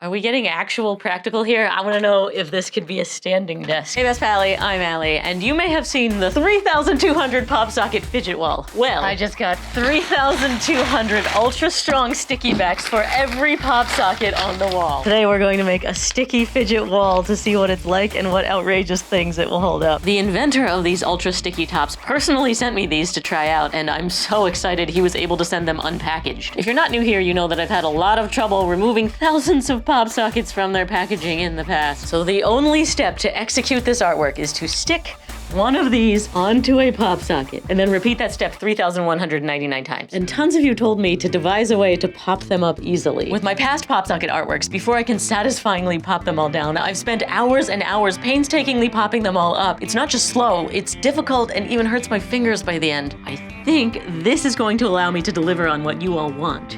Are we getting actual practical here? I want to know if this could be a standing desk. Hey Best Pally, I'm Allie, and you may have seen the 3,200 PopSocket fidget wall. Well, I just got 3,200 ultra strong sticky backs for every PopSocket on the wall. Today we're going to make a sticky fidget wall to see what it's like and what outrageous things it will hold up. The inventor of these ultra sticky tops personally sent me these to try out, and I'm so excited he was able to send them unpackaged. If you're not new here, you know that I've had a lot of trouble removing thousands of PopSockets from their packaging in the past. So the only step to execute this artwork is to stick one of these onto a PopSocket, and then repeat that step 3,199 times. And tons of you told me to devise a way to pop them up easily. With my past PopSocket artworks, before I can satisfyingly pop them all down, I've spent hours and hours painstakingly popping them all up. It's not just slow, it's difficult and even hurts my fingers by the end. I think this is going to allow me to deliver on what you all want.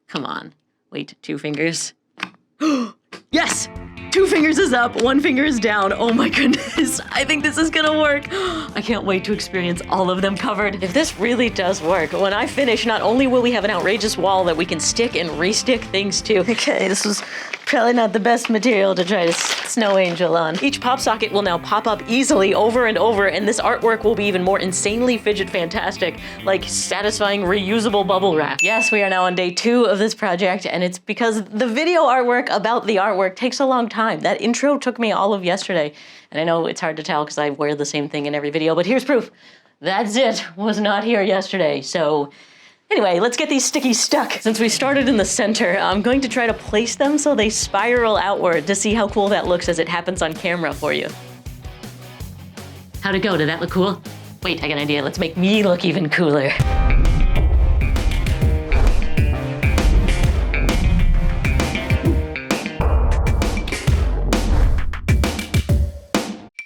Come on. Wait, 2 fingers. Yes! 2 fingers is up, 1 finger is down. Oh my goodness, I think this is gonna work. I can't wait to experience all of them covered. If this really does work, when I finish, not only will we have an outrageous wall that we can stick and re-stick things to. Okay, this was probably not the best material to try to snow angel on. Each PopSocket will now pop up easily over and over, and this artwork will be even more insanely fidget fantastic, like satisfying reusable bubble wrap. Yes, we are now on day 2 of this project, and it's because the video artwork about the artwork takes a long time. That intro took me all of yesterday, and I know it's hard to tell because I wear the same thing in every video, but here's proof. That zit was not here yesterday, so anyway, let's get these stickies stuck. Since we started in the center, I'm going to try to place them so they spiral outward to see how cool that looks as it happens on camera for you. How'd it go? Did that look cool? Wait, I got an idea. Let's make me look even cooler.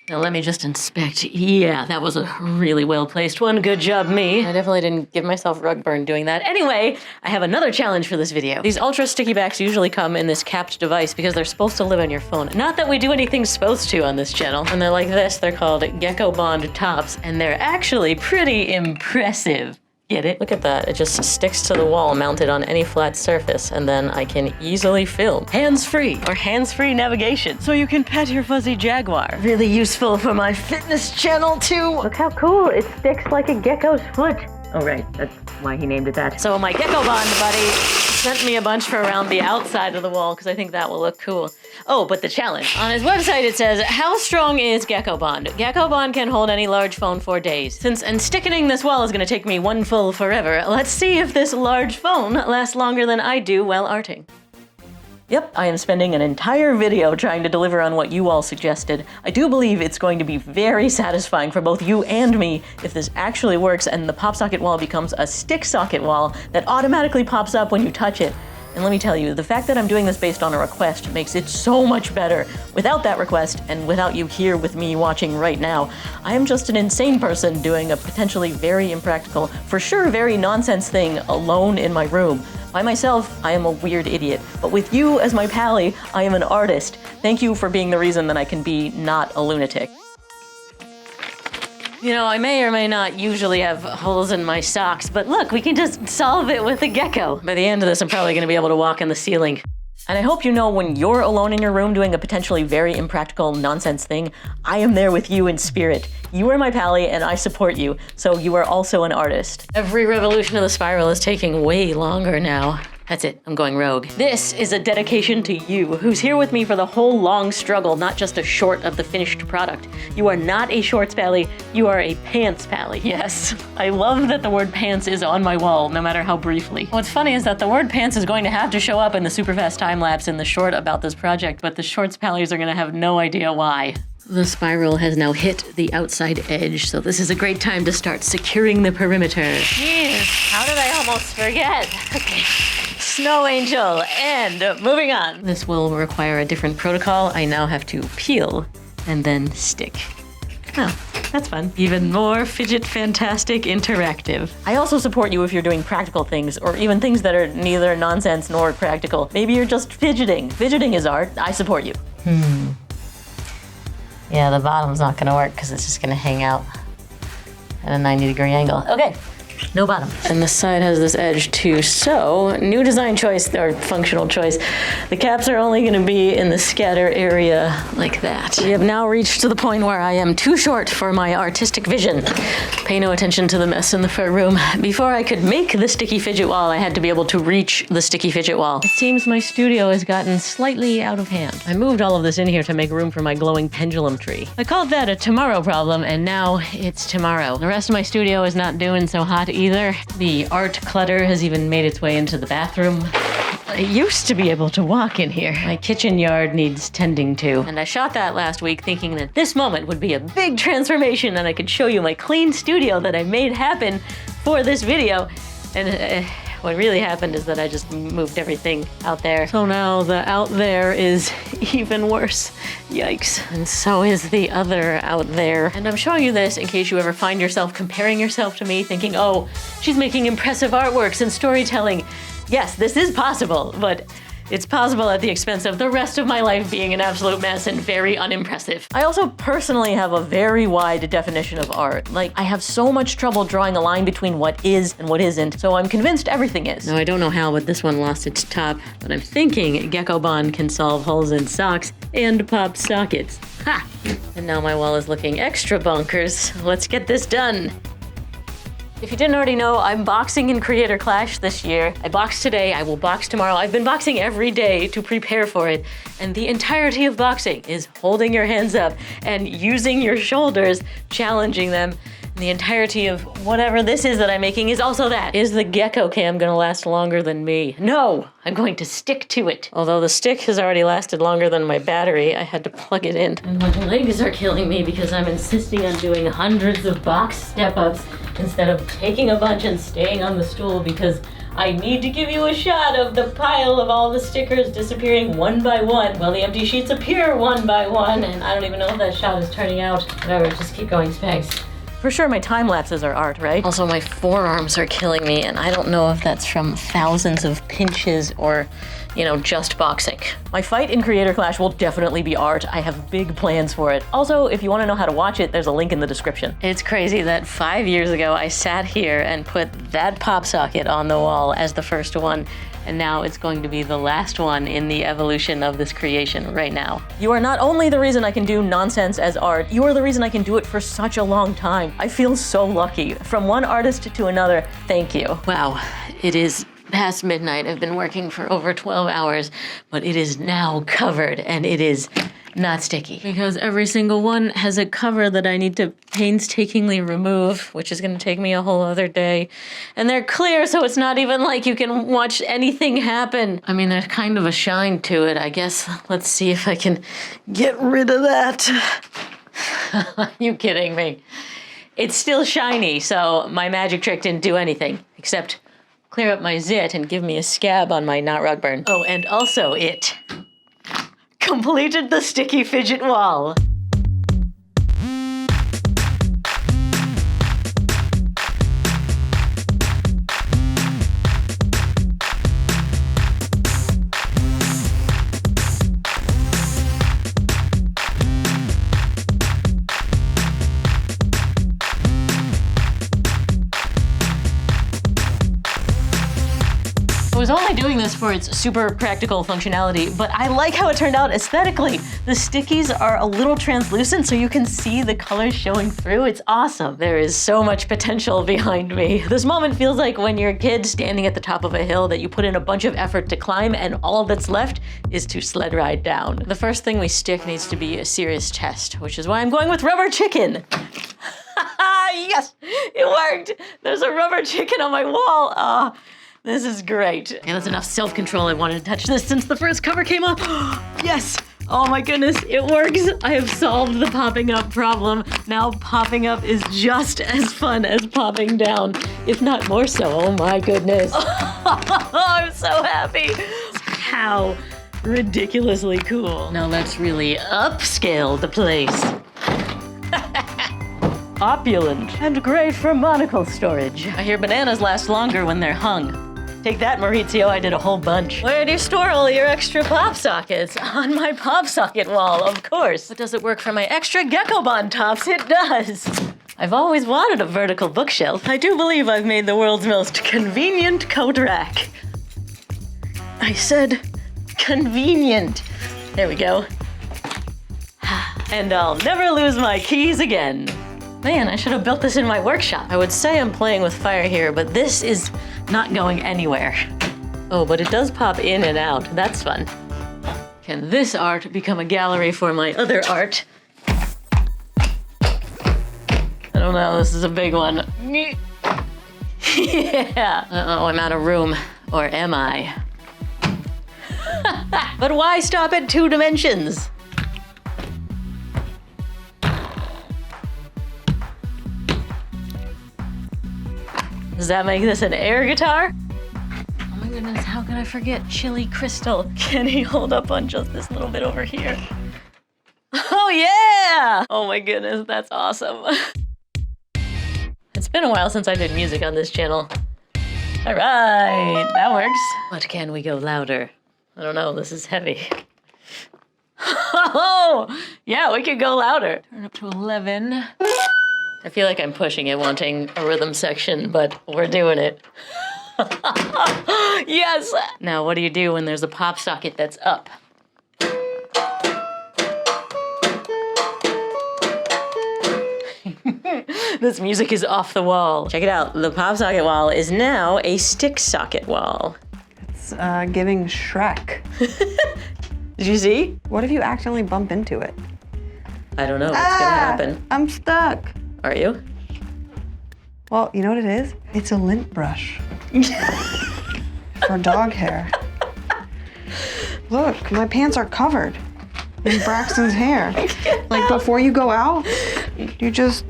Now let me just inspect. Yeah, that was a really well-placed one. Good job, me. I definitely didn't give myself rug burn doing that. Anyway, I have another challenge for this video. These ultra sticky backs usually come in this capped device because they're supposed to live on your phone. Not that we do anything supposed to on this channel. And they're like this. They're called Gecko Bond Tops, and they're actually pretty impressive. Get it? Look at that. It just sticks to the wall mounted on any flat surface, and then I can easily film hands-free or hands-free navigation so you can pet your fuzzy jaguar. Really useful for my fitness channel too. Look how cool. It sticks like a gecko's foot. Oh right, that's why he named it that. So my Gecko Bond buddy sent me a bunch for around the outside of the wall because I think that will look cool. Oh, but the challenge. On his website it says, how strong is Gecko Bond? Gecko Bond can hold any large phone for days. And sticking this wall is gonna take me one full forever, let's see if this large phone lasts longer than I do while arting. Yep, I am spending an entire video trying to deliver on what you all suggested. I do believe it's going to be very satisfying for both you and me if this actually works and the PopSocket wall becomes a stick socket wall that automatically pops up when you touch it. And let me tell you, the fact that I'm doing this based on a request makes it so much better. Without that request, and without you here with me watching right now, I am just an insane person doing a potentially very impractical, for sure very nonsense thing alone in my room. By myself, I am a weird idiot, but with you as my pally, I am an artist. Thank you for being the reason that I can be not a lunatic. You know, I may or may not usually have holes in my socks, but look, we can just solve it with a gecko. By the end of this, I'm probably gonna be able to walk in the ceiling. And I hope you know when you're alone in your room doing a potentially very impractical nonsense thing, I am there with you in spirit. You are my pally and I support you, so you are also an artist. Every revolution of the spiral is taking way longer now. That's it, I'm going rogue. This is a dedication to you, who's here with me for the whole long struggle, not just a short of the finished product. You are not a shorts pally, you are a pants pally. Yes, I love that the word pants is on my wall, no matter how briefly. What's funny is that the word pants is going to have to show up in the super fast time lapse in the short about this project, but the shorts pallies are gonna have no idea why. The spiral has now hit the outside edge, so this is a great time to start securing the perimeter. Jeez, how did I almost forget? Okay. Snow angel, and moving on. This will require a different protocol. I now have to peel and then stick. Oh, that's fun. Even more fidget fantastic interactive. I also support you if you're doing practical things, or even things that are neither nonsense nor practical. Maybe you're just fidgeting. Fidgeting is art. I support you. Yeah, the bottom's not gonna work because it's just gonna hang out at a 90-degree angle. Okay, No bottom. And the side has this edge too, so new design choice, or functional choice. The caps are only gonna be in the scatter area like that. We have now reached to the point where I am too short for my artistic vision. Pay no attention to the mess in the front room. Before I could make the sticky fidget wall, I had to be able to reach the sticky fidget wall. It seems my studio has gotten slightly out of hand. I moved all of this in here to make room for my glowing pendulum tree. I called that a tomorrow problem, and now it's tomorrow. The rest of my studio is not doing so hot either. The art clutter has even made its way into the bathroom. I used to be able to walk in here. My kitchen yard needs tending to. And I shot that last week thinking that this moment would be a big transformation and I could show you my clean studio that I made happen for this video. And what really happened is that I just moved everything out there. So now the out there is even worse. Yikes. And so is the other out there. And I'm showing you this in case you ever find yourself comparing yourself to me, thinking, oh, she's making impressive artworks and storytelling. Yes, this is possible, but it's possible at the expense of the rest of my life being an absolute mess and very unimpressive. I also personally have a very wide definition of art. Like, I have so much trouble drawing a line between what is and what isn't, so I'm convinced everything is. Now, I don't know how, but this one lost its top, but I'm thinking Gecko Bond can solve holes in socks and PopSockets. Ha! And now my wall is looking extra bonkers. Let's get this done. If you didn't already know, I'm boxing in Creator Clash this year. I boxed today, I will box tomorrow. I've been boxing every day to prepare for it. And the entirety of boxing is holding your hands up and using your shoulders, challenging them. And the entirety of whatever this is that I'm making is also that. Is the Gecko cam gonna last longer than me? No, I'm going to stick to it. Although the stick has already lasted longer than my battery, I had to plug it in. And my legs are killing me because I'm insisting on doing hundreds of box step-ups instead of taking a bunch and staying on the stool because I need to give you a shot of the pile of all the stickers disappearing one by one while the empty sheets appear one by one, and I don't even know if that shot is turning out. Whatever, just keep going, Spags. For sure my time lapses are art, right? Also my forearms are killing me, and I don't know if that's from thousands of pinches or, you know, just boxing. My fight in Creator Clash will definitely be art. I have big plans for it. Also, if you want to know how to watch it, there's a link in the description. It's crazy that 5 years ago I sat here and put that PopSocket on the wall as the first one, and now it's going to be the last one in the evolution of this creation right now. You are not only the reason I can do nonsense as art, you are the reason I can do it for such a long time. I feel so lucky. From one artist to another, thank you. Wow, it is past midnight. I've been working for over 12 hours, but it is now covered and it is not sticky because every single one has a cover that I need to painstakingly remove, which is going to take me a whole other day. And they're clear, so it's not even like you can watch anything happen. I mean, there's kind of a shine to it, I guess. Let's see if I can get rid of that. Are you kidding me? It's still shiny, so my magic trick didn't do anything except clear up my zit and give me a scab on my not rug burn. Oh, and also it completed the sticky fidget wall. I was only doing this for its super practical functionality, but I like how it turned out aesthetically. The stickies are a little translucent so you can see the colors showing through. It's awesome. There is so much potential behind me. This moment feels like when you're a kid standing at the top of a hill that you put in a bunch of effort to climb and all that's left is to sled ride down. The first thing we stick needs to be a serious test, which is why I'm going with rubber chicken. Yes, it worked. There's a rubber chicken on my wall. This is great. Okay, that's enough self-control. I wanted to touch this since the first cover came up. Yes! Oh my goodness, it works. I have solved the popping up problem. Now popping up is just as fun as popping down, if not more so. Oh my goodness. I'm so happy. How ridiculously cool. Now let's really upscale the place. Opulent and great for monocle storage. I hear bananas last longer when they're hung. Take that, Maurizio, I did a whole bunch. Where do you store all your extra PopSockets? On my PopSocket wall, of course. But does it work for my extra Gecko Bond Tops? It does. I've always wanted a vertical bookshelf. I do believe I've made the world's most convenient coat rack. I said convenient. There we go. And I'll never lose my keys again. Man, I should have built this in my workshop. I would say I'm playing with fire here, but this is not going anywhere. Oh, but it does pop in and out. That's fun. Can this art become a gallery for my other art? I don't know, this is a big one. Yeah. Uh-oh, I'm out of room. Or am I? But why stop at 2 dimensions? Does that make this an air guitar? Oh my goodness, how could I forget Chili Crystal? Can he hold up on just this little bit over here? Oh yeah! Oh my goodness, that's awesome. It's been a while since I did music on this channel. All right, that works. But can we go louder? I don't know, this is heavy. Oh, yeah, we could go louder. Turn up to 11. I feel like I'm pushing it, wanting a rhythm section, but we're doing it. Yes! Now, what do you do when there's a pop socket that's up? This music is off the wall. Check it out, the pop socket wall is now a stick socket wall. It's giving Shrek. Did you see? What if you accidentally bump into it? I don't know what's gonna happen. I'm stuck. Are you? Well, you know what it is? It's a lint brush. For dog hair. Look, my pants are covered in Braxton's hair. Like before you go out, you just,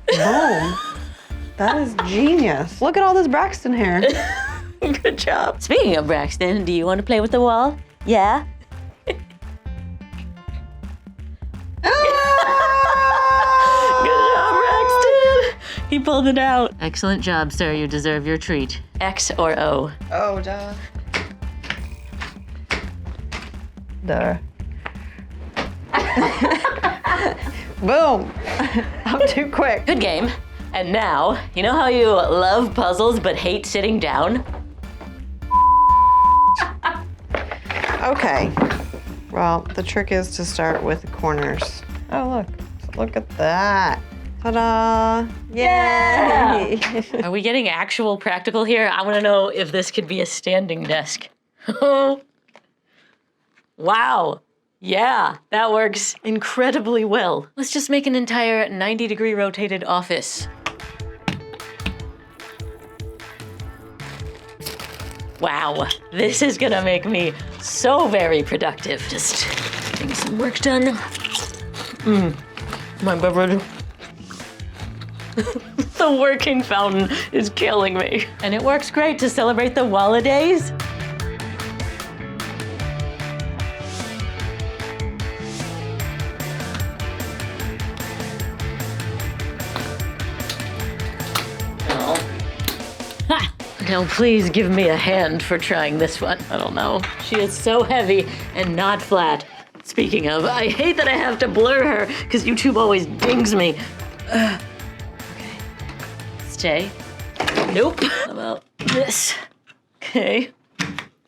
boom. That is genius. Look at all this Braxton hair. Good job. Speaking of Braxton, do you want to play with the wall? Yeah? He pulled it out. Excellent job, sir. You deserve your treat. X or O? Oh, duh. Duh. Boom. I'm too quick. Good game. And now, you know how you love puzzles but hate sitting down? Okay. Well, the trick is to start with the corners. Oh, look at that. Ta-da! Yay! Are we getting actual practical here? I want to know if this could be a standing desk. Wow. Yeah, that works incredibly well. Let's just make an entire 90-degree rotated office. Wow, this is gonna make me so very productive. Just getting some work done. My beverage. The working fountain is killing me. And it works great to celebrate the holidays. Now please give me a hand for trying this one. I don't know. She is so heavy and not flat. Speaking of, I hate that I have to blur her because YouTube always dings me. Okay. Stay. Nope. How about this? Okay.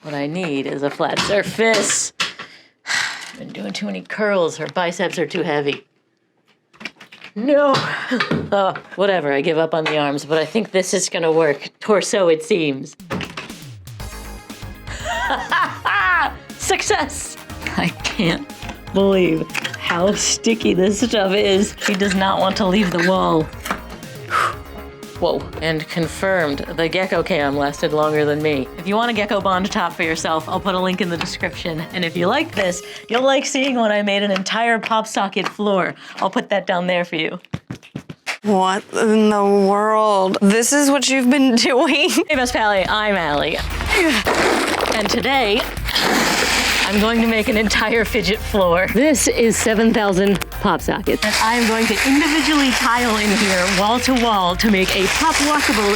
What I need is a flat surface. I've been doing too many curls. Her biceps are too heavy. No. Oh, whatever, I give up on the arms, but I think this is gonna work. Torso, it seems. Success! I can't believe how sticky this stuff is. She does not want to leave the wall. Whoa, and confirmed, the Gecko cam lasted longer than me. If you want a Gecko Bond top for yourself, I'll put a link in the description. And if you like this, you'll like seeing when I made an entire PopSocket floor. I'll put that down there for you. What in the world? This is what you've been doing? Hey, Best Pally, I'm Allie. And today, I'm going to make an entire fidget floor. This is 7,000 PopSockets. And I'm going to individually tile in here wall to wall to make a pop washable